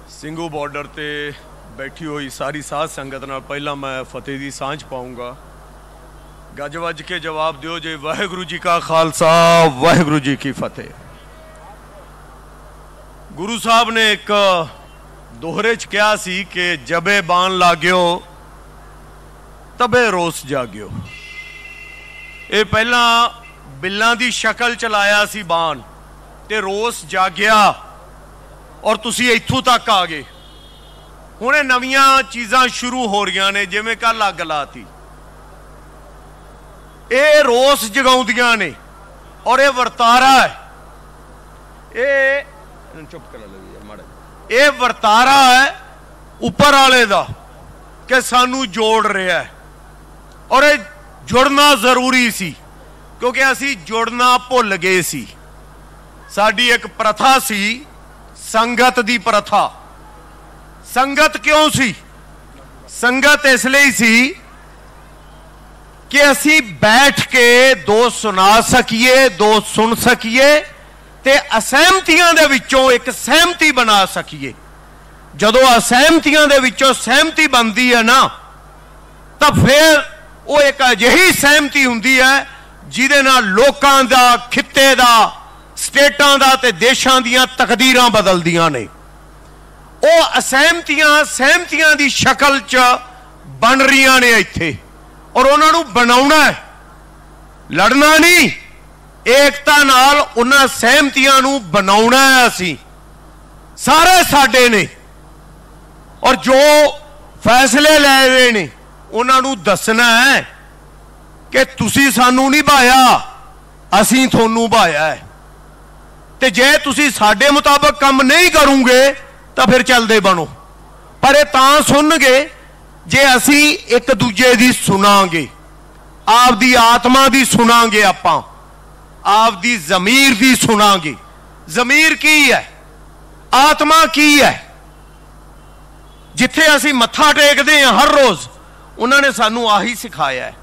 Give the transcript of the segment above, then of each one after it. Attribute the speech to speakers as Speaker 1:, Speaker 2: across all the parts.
Speaker 1: Singhu border ਤੇ बैठी हुई सारी साध संगत नाल पहला मैं फतेह की सांझ पाऊँगा। गज वज के जवाब दिओ जे वाहिगुरू जी का खालसा वाहिगुरू जी की फतेह। गुरु साहब ने एक दोहरे च कहा सी कि जबे बाण लाग्यो तबे रोस जाग्यो। ये पहला बिल्लां दी शक्ल च लाया सी बाण ते रोस जाग्या और तुसी इत्थों तक आ गए। हुणे नवीं चीज़ां शुरू हो रही ने, जिवें कल अग लाती, ये रोस जगाउंदियां ने और ये वर्तारा है, ये चुप कर लगी माड़ा, ये वर्तारा है उपर वाले दा कि सानू जोड़ रहा है। और ये जुड़ना जरूरी सी क्योंकि असी जुड़ना भुल गए सी। साडी एक प्रथा सी संगत दी प्रथा। संगत क्यों सी? संगत इसलिए सी कि असी बैठ के दो सुना सकीए, दो सुन सकीए ते असहमतियां दे विचों एक सहमति बना सकीए। जदों असहमतियां दे विचों सहमति बनती है ना, तब फिर वो एक अजिही सहमति हुंदी है जिहदे नाल लोकां दा, खित्ते दा, स्टेटां दा ते देशां दियां तकदीरां बदलदियां ने। वो असहमतियां सहमतियां की शक्ल च बन रही ने इत्थे, और उन्होंने बनाउणा है, लड़ना नहीं, एकता नाल उन्हां सहमतियां नूं बनाउणा है। असीं सारे साडे ने और जो फैसले ले रहे ने उन्होंने दसना है कि तुसीं सानू नहीं भाया, असीं तुहानू भाया है। ते जे तुसीं साडे मुताबक काम नहीं करोगे तो फिर चलते बनो। पर ये तां सुनगे जे असी एक दूजे की सुनांगे, आपदी आत्मा की सुनांगे, आपां आपदी जमीर की सुनांगे। जमीर की है, आत्मा की है। जिथे असी मत्था टेकते हैं हर रोज, उन्होंने सानू आही सिखाया है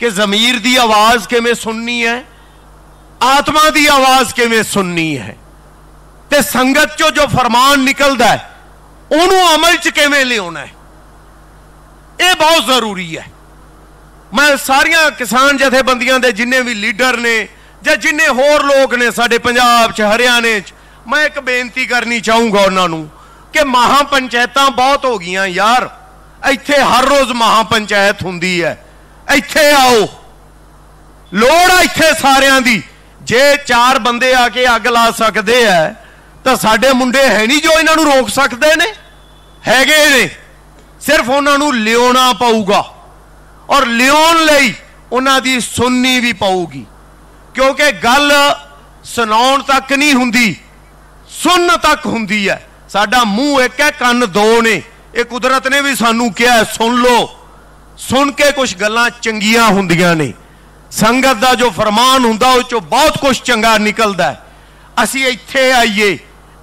Speaker 1: कि जमीर की आवाज किवें सुननी है, आत्मा की आवाज किवें सुननी है, ते संगत चो जो फरमान निकलता है उन्होंने अमल च किवें लियाना है। यह बहुत जरूरी है। मैं सारिया किसान जथेबंदियां दे जिन्ने भी लीडर ने या जिन्ने होर लोग ने साडे पंजाब च, हरियाणे च, मैं एक बेनती करनी चाहूँगा उन्होंने कि महापंचायतां बहुत हो गई यार। इत्थे हर रोज महापंचायत हुंदी है, इत्थे आओ, लोड़ है इत्थे सारियां दी। जे चार बंदे आके अग ला सकते हैं तो साडे मुंडे है नहीं जो इन्हों रोक सकते ने, हैगे ने। सिर्फ उन्होंने लियाना पऊगा और लियाउण लई उन्हां दी सुननी भी पऊगी, क्योंकि गल सुनाउण तक नहीं हुंदी, सुन तक हुंदी है। साडा मूँह एक है, कन्न दो ने। ये कुदरत ने भी सानू कहा है, सुन लो। सुन के कुछ गल्लां चंगियां हुंदियां ने। संगत का जो फरमान हुंदा उस चों बहुत कुछ चंगा निकलता है। असी इत्थे आइए,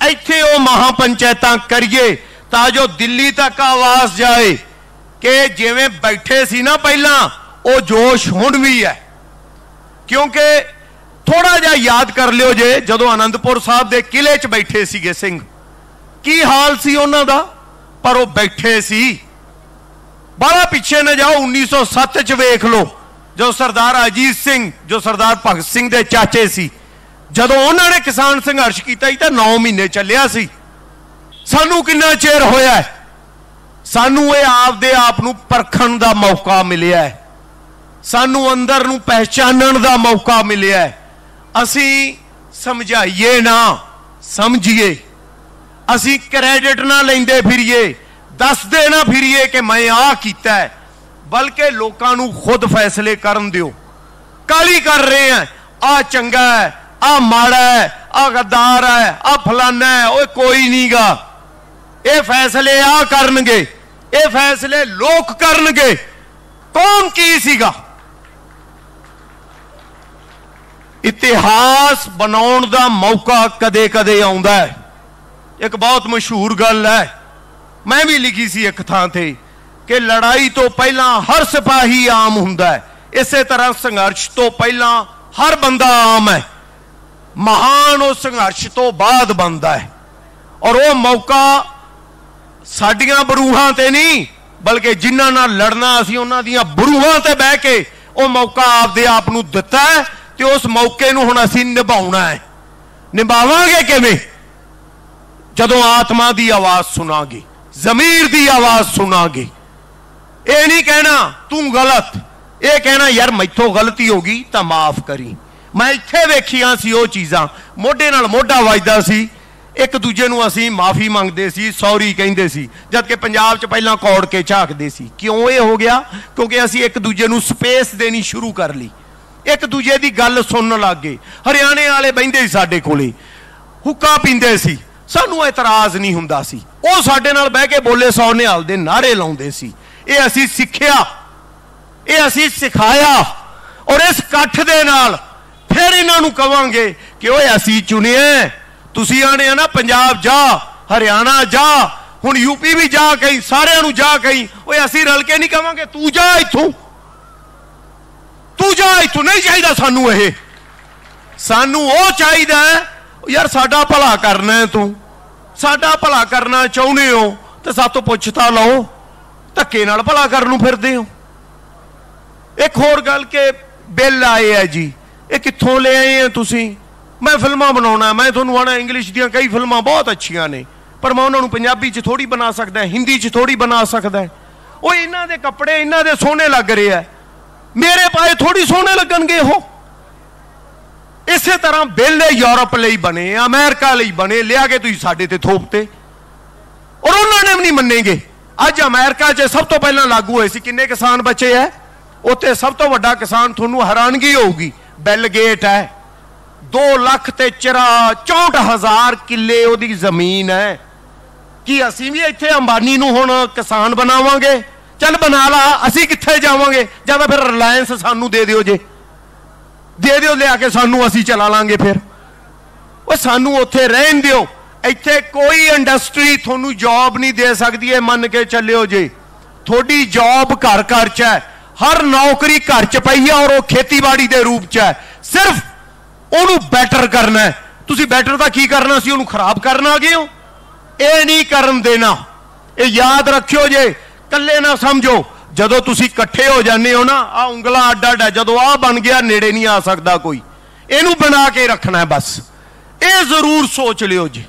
Speaker 1: इत्थे वो महापंचायतां करिए ताजो दिल्ली तक आवाज जाए कि जिवें बैठे सी ना पहला, वो जोश हुण भी है। क्योंकि थोड़ा जा याद कर लियो जे जदों आनंदपुर साहब के किले च बैठे सीगे सिंह, की हाल सी उन्हां दा, पर वो बैठे सी। बड़ा पिछे न जाओ, 1907 च वेख लो, जो सरदार अजीत सिंह, जो सरदार भगत सिंह के चाचे सी, जदों उन्होंने किसान संघर्ष किया तो 9 महीने चलिया सी। सानू कितना चेर होया है, सानू ये आपदे आप नू परखण दा मौका मिलिया है, सानू अंदर नू पहचानण दा मौका मिलिया है। असी समझाइए ना समझिए, असी क्रेडिट ना लेंदे फिरिए, दसदे ना फिरिए कि मैं आ कीता है, बल्कि लोगों नू खुद फैसले करन दिओ। काली कर रहे हैं, आ चंगा है, आ माड़ा है, आ गद्दार है, आ फलाना है, वो कोई नहीं गा। ये फैसले आ करनगे, ये फैसले लोग करनगे। कौन की सीगा? इतिहास बनाउण दा मौका कदे कदे आउंदा है। एक बहुत मशहूर गल है, मैं भी लिखी सी एक थां ते कि लड़ाई तो पहला हर सिपाही आम हुंदा है, इसे तरह संघर्ष तो पहला हर बंदा आम है, महान उस संघर्ष तो बाद बनता है। और वो मौका साडियां बरूहां ते नहीं, बल्कि जिन्हां नाल लड़ना असीं उन्हां दियां बरूहां ते बह के वो मौका आपदे आप नूं दित्ता है ते उस मौके नूं हुण असीं निभाउणा है। निभावांगे किवें? जदों आत्मा दी आवाज सुनांगे, जमीर दी आवाज सुनांगे। ये नहीं कहना तू गलत, ये कहना यार मैथों गलती हो गई तो माफ करी। मैं इत्थे वेखियां सी वो चीज़ां, मोढे नाल मोढा वजदा सी, एक दूजे नूं असीं माफ़ी मंगदे सी, सॉरी कहिंदे सी, जबकि पंजाब च पहलां कौड़ के झाकदे सी। क्यों ये हो गया? क्योंकि असीं एक दूजे नूं स्पेस देनी शुरू कर ली, एक दूजे की गल सुनन लग गए। हरियाणे वाले बहिंदे सी साडे कोले, हुक्का पींदे सी, सानू एतराज नहीं हुंदा सी, वो साडे नाल बह के बोले सौ निहाल दे नारे लाउंदे सी। ये असीं सिक्खिया, ये असीं सिखाया, और इस कट्ठ दे नाल फिर इन्हां नूं कवांगे कि ओए असीं चुनिए, तुसीं आने आ ना पंजाब जा, हरियाणा जा, हुण यूपी भी जा कहीं, सारिआं नूं जा कहीं, ओए असीं रल के नहीं कवांगे तू जा इत्थों, तू जा इत्थों। नहीं चाहिए सानू, ये सानू वो चाहिए यार साडा भला करना है, तू साडा भला करना चाहुंदे हो तो सातों पुछ तां लओ, धक्के नाल भला करन नूं फिरदे हो। एक होर गल के बिल आए है जी, ये कित्थों ले आए हैं तुसीं? मैं फिल्मां बनाउणा, मैं तुहानूं आना इंग्लिश दीयां कई फिल्मां बहुत अच्छियां ने, पर मैं उन्हां नूं पंजाबी च थोड़ी बना सकदा, हिंदी च थोड़ी बना सकदा। वो इन्हां दे कपड़े इन्हां दे सोहणे लग रहे हैं, मेरे पाए थोड़ी सोहणे लगणगे। हो इसे तरह बिल यूरोप लई बने, अमेरिका लई बने, लिया के तुसीं साडे ते थोपते, और उन्होंने भी नहीं मन्नेंगे। अज अमेरिका च सब तो पहला लागू होए सी, किन्ने किसान बचे है उत्थे? सब तो वड्डा किसान, तुहानूं हैरानगी होगी, बिल गेट है। 2,64,000 किले उहदी जमीन है। कि असीं भी इत्थे अंबानी नूं हुण किसान बनावांगे? चल बना ला, असीं कित्थे जावांगे? जां तां फिर रिलायंस सानूं दे दिओ, जे दे दिओ लिया के सानूं, असीं चला लांगे। फिर वो सानूं उत्थे रहन दिओ, इत्थे कोई इंडस्ट्री थोनू जॉब नहीं दे सकती है। मन के चलियो जे थोड़ी जॉब घर घर च है, हर नौकरी घर च पई है, और वो खेतीबाड़ी के रूप च है। सिर्फ उन्होंने बैटर करना है। तुसी बैटर का की करना सी, उन्होंने खराब करना आ गए हो। ये नहीं करन देना, ये याद रखियो जे, कल्ले ना समझो। जदों तुसी इकट्ठे हो जाने हो ना, आ उंगला अड्डा अड्डा, जदों आ बन गया नेड़े नहीं आ सकता कोई। इनू बना के रखना है बस, ये जरूर सोच लियो जी।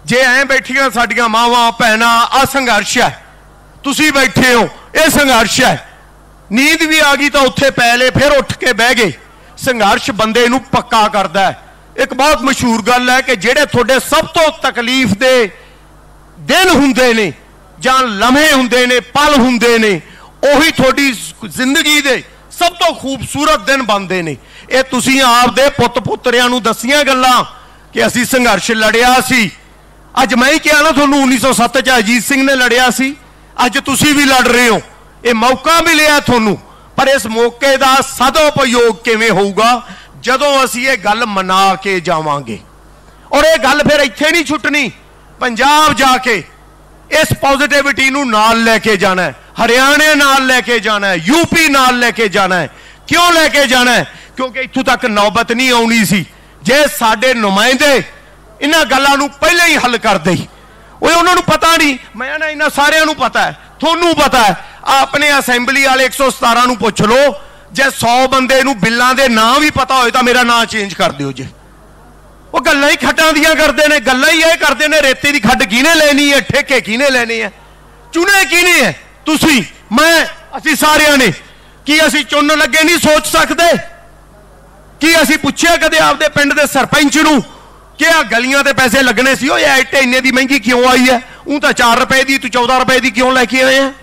Speaker 1: जे ऐ बैठिया साडियां मावां भैणां, आ संघर्ष है, तुसी बैठे हो, ये संघर्ष है। नींद भी आ गई तो उत्थे पै ले, फिर उठ के बह गए। संघर्ष बंदे नू पक्का करता है। एक बहुत मशहूर गल है कि जेड़े थोड़े सब तो तकलीफ दे दिन हुंदे ने, जां लम्हे हुंदे ने, पल हुंदे ने, उही थोड़ी जिंदगी दे सब तो खूबसूरत दिन बनते हैं। ये तुसीं आपदे पुत्त पुत्रियां नूं दसियां गल्लां कि असीं संघर्ष लड़िया सी। अज मैं ही कहा ना तुहानूं, 1907 च अजीत सिंह ने लड़िया सी, अज तुसीं भी लड़ रहे हो। ये मौका मिलिया तुहानूं, पर इस मौके का सदुपयोग किवें होऊगा? जदों असीं ये गल मना के जावांगे। और ये गल फिर इत्थे नहीं छुटनी, पंजाब जाके इस पॉजिटिविटी नूं नाल लेके जाना है, हरियाणे नाल लेके जाना है, यूपी नाल लेके जाना है। क्यों लेके जाना है? क्योंकि इत्थों तक नौबत नहीं आउणी सी जे साडे नुमाइंदे इन्हां गल्लां नूं पहले ही हल करदे। उन्हां नूं पता नहीं, मैं ना इन्हां सारिआं नूं पता है, थोनू पता है। अपने असैंबली वाले 117 नूं पुछ लो, जे 100 बंदे नूं बिल्लां दे नाम भी पता होए तां मेरा नाम चेंज कर दिओ जे। वो गल्लां ही खड्डां दियां करदे ने, गल्लां ही ये करदे ने, रेते दी खड्ड किहने लेनी है, ठेके किहने लेने है, चुने किहने है? तुसीं, मैं, असीं सारिआं ने। कि असीं चुन लगे नहीं सोच सकते? कि असीं पुछिआ कदे आपदे पिंड दे सरपंच नूं कि आ गलियां ते पैसे लगने सी, ओए ऐटे इन्ने दी महंगी क्यों आई है? ऊं तां 4 रुपए दी, तू 14 रुपए दी क्यों लैके आए हैं?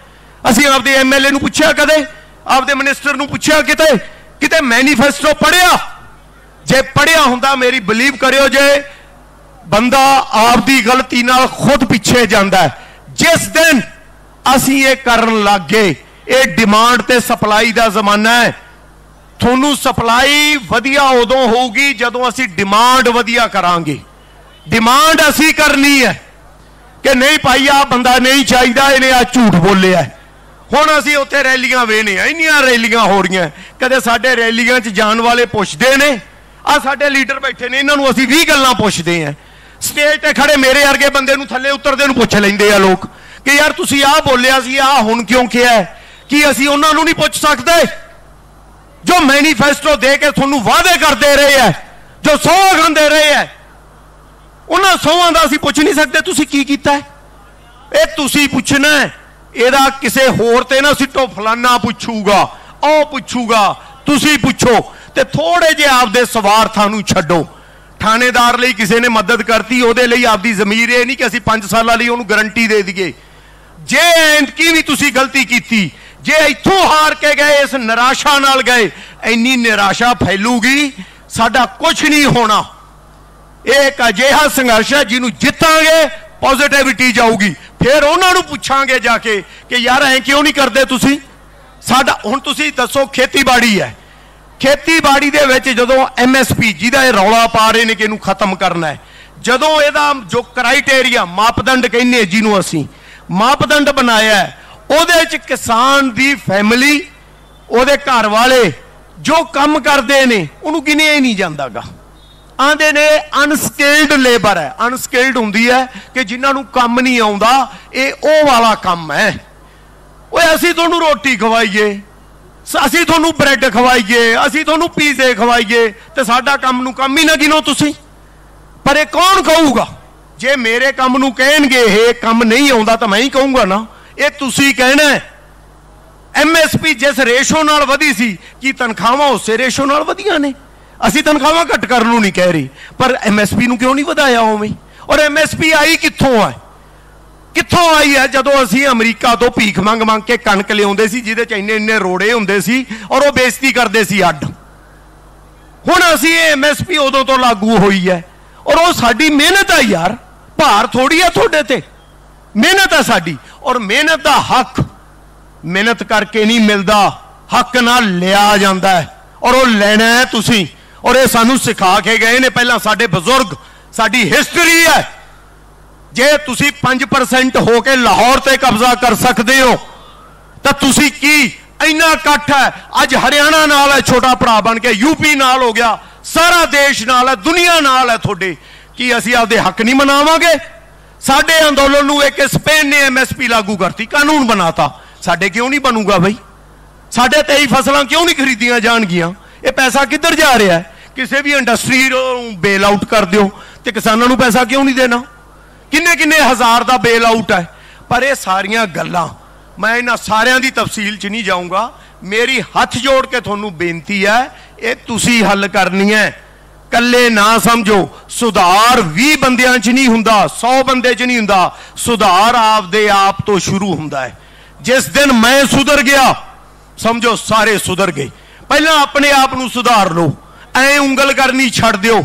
Speaker 1: असीं आपदे MLA नूं पुछिआ कदे? आपदे मिनिस्टर नूं पुछिआ किते? किते मैनीफेस्टो पढ़िआ? जे पढ़िया हुंदा, मेरी बिलीव करियो जे बंदा आपदी गलती नाल खुद पिछे जांदा है। जिस दिन असीं ये करन लग गए, ये डिमांड ते सप्लाई दा जमाना है। थोनू सप्लाई वधिया उदों होगी जदों असीं डिमांड वधिया करांगे। डिमांड असीं करनी है कि नहीं भाई आ बंदा नहीं चाहिए, इन्हें आ झूठ बोलिया है। हुण असीं उत्थे रैलियां वेने, इन्नियां रैलियां हो रही, कदे साडे रैलियां च जाण वाले पुछदे ने, आ साडे लीडर बैठे ने, इन्हां नूं असीं 20 गल्लां पुछदे हैं। स्टेज ते खड़े मेरे वर्गे बंदे नूं थल्ले उतरदे नूं पुछ लैंदे आ लोग, कि यार तुसी आ बोलिया सी, आ हुण क्यों किया है? कि असी उन्हां नूं नहीं पुछ सकते जो मैनीफेस्टो दे के तुहानूं वादे करते रहे है, जो सौं खांदे रहे है, उन्हां सौंहां दा असी पुछ नहीं सकते तुसी की कीता है? ये तुसी पुछना है, इहदा किसे होर ते ना सिੱਟੋ, फलाना पुछूगा, ओ पुछूगा, तुसी पुछो ते थोड़े जे आपदे स्वार्थां नूं छड्डो। थानेदार लई किसी ने मदद करती, ਉਹਦੇ ਲਈ आपदी ज़मीर ये नहीं कि ਅਸੀਂ 5 ਸਾਲਾਂ ਲਈ ਉਹਨੂੰ गारंटी दे दईए। जे एंतकी भी तुसी गलती की, जे इत्थों हार के गए, इस निराशा नाल गए, इन्नी निराशा फैलूगी, साडा कुछ नहीं होना। एक अजिहा संघर्ष है जिन्हों जितांगे पॉजिटिविटी जाऊगी, फिर उन्होंने पूछांगे जाके कि यार ऐ क्यों नहीं करते तुसी साडा। हुण तुसी दसो, खेतीबाड़ी है, खेतीबाड़ी दे विच जदों MSP जिहदा रौला पा रहे ने कि इहनूं खत्म करना है, जदों इहदा जो क्राइटेरिया मापदंड कहने जिन्हों असीं मापदंड बनाया है, ਉਹਦੇ ਚ किसान दी फैमिली, ਉਹਦੇ घर वाले जो काम करते ने उन्होंने गिनिया ही नहीं जाता गा। आंदे ने अनस्किल्ड लेबर है, अनस्किल्ड हुंदी है कि जिन्होंने काम नहीं आउंदा, ये ਉਹ वाला काम है। ओए असीं तुहानूं रोटी खवाईए, असीं तुहानूं ब्रैड खवाईए, असीं तुहानूं पीजे खवाईए ते साडा काम नूं काम ही ना गिनो तुसीं। पर ये कौन कहूगा? जे मेरे काम नूं कहणगे ये काम नहीं आउंदा तां मैं ही कहूंगा ना। ये तुसी कहना है MSP जिस रेशो नाल वधी सी, कि तनख्वाहां उसे रेशो नाल वधियां ने। असीं तनख्वाहां घट करन नूं नहीं कह रही, पर MSP नूं क्यों नहीं वधाया उवें? और MSP आई कित्थों है? कित्थों आई है? जदों असीं अमरीका तो भीख मंग मंग के कणक लिआउंदे सी, जिहदे च इन्ने इन्ने रोड़े हुंदे सी और वो बेइज्जती करदे सी अड्ड। हुण असीं MSP उदों तो लागू होई है, और वो साडी मेहनत है यार, भार थोड़ी है तुहाडे ते, मेहनत है साडी। और मेहनत का हक मेहनत करके नहीं मिलता, हक नाल लिया जाता है, और वो लेना है तुसी। और ये सानू सिखा के गए ने पहला साडे बजुर्ग, साडी हिस्टरी है। जे तुसी 5% होके लाहौर ते कब्जा कर सकते हो तो तुसी की इन्ना इकट्ठ है। अज हरियाणा नाल है, छोटा भरा बन के यूपी नाल हो गया, सारा देश नाल है, दुनिया नाल है थोड़े। कि असी आपदे हक नहीं मनावांगे? साडे अंदोलन नूं एक स्पेन ने MSP लागू करती, कानून बनाता, साडे क्यों नहीं बनूगा भाई? साडे 23 फसलां क्यों नहीं खरीदियां जाणगियां? ये पैसा किधर जा रहा है? किसी भी इंडस्ट्री बेल आउट कर दो तो किसानों नूं पैसा क्यों नहीं देना? किन्ने किन्ने हज़ार का बेल आउट है। पर यह सारियां गल्लां मैं इन्हां सारियां दी तफसील च नहीं जाऊंगा। मेरी हथ जोड़ के तुहानूं बेनती है, ये तुसी हल करनी है, कल्ले ना समझो। सुधार 20 बंदियां च नहीं हुंदा, 100 बंदे च नहीं हुंदा। सुधार आपदे आप तो शुरू हुंदा है। जिस दिन मैं सुधर गया समझो सारे सुधर गए। पहला अपने आप नूं सुधार लो, ऐ उंगल करनी छड़ दिओ।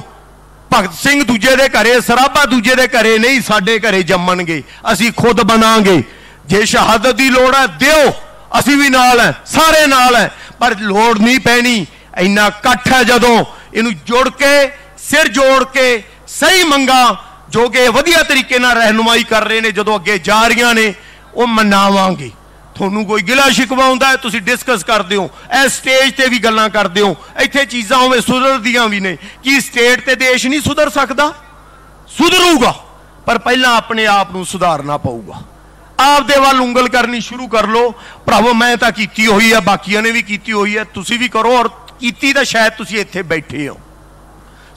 Speaker 1: भगत सिंह दूजे दे घरे, सराभा दूजे दे घरे नहीं, साडे घरे जम्मणगे, असीं खुद बनांगे। जे शहादत दी लोड़ है दिओ, असीं भी नाल है, सारे नाल है। पर लोड़ नहीं पैनी, इन्ना इकट्ठ है जदों इनू जुड़ के सिर जोड़ के सही मंगा जो कि वधिया तरीके नाल रहनुमाई कर रहे ने, जदों अगे जा रही ने वो मनावांगे। थोनू कोई गिला शिकवा हुंदा है तुसीं डिस्कस करदे हो, इस स्टेज ते भी गल्लां करदे हो, इत्थे चीज़ां उवें सुधरदियां भी ने। कि स्टेट ते देश नहीं सुधर सकदा? सुधरूगा, पर पहला अपने आप नूं सुधारना पऊगा। आपदे वल उंगल करनी शुरू कर लो। भरावो मैं तां कीती होई है, बाकियां ने भी कीती होई है, तुसीं भी करो। और कीती तां शायद तुसीं इत्थे बैठे हो।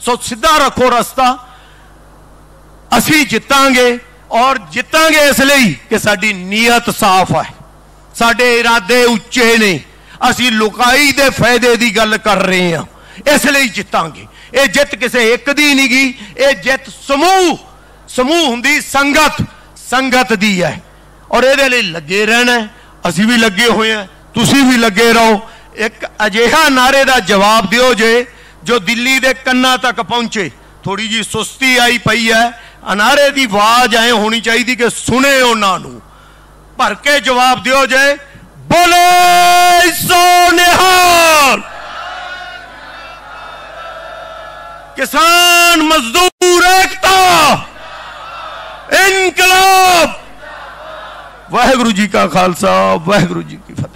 Speaker 1: सो सीधा रखो रास्ता, असीं जितांगे। और जितांगे इसलिए कि साडी नीयत साफ है, साडे इरादे उच्चे ने, असीं लुकाई दे फायदे की गल कर रहे हैं, इसलिए जितांगे। ये जित किसी एक दी नहीं गी, ये जित समूह समूह हुंदी, संगत संगत दी है। और ये लगे रहना, असीं भी लगे हुए हैं, तुसीं भी लगे रहो। एक अजिहा नारे का जवाब दिओ जे जो दिल्ली के कन्ना तक पहुंचे। थोड़ी जी सुस्ती आई पई है, नारे की आवाज ऐ होनी चाहिए कि सुने उन्होंने, भर के जवाब दिओ जे बोले सो निहाल। किसान मजदूर एकता, इनकलाब। वाहिगुरू जी का खालसा, वाहिगुरू जी की फतेह।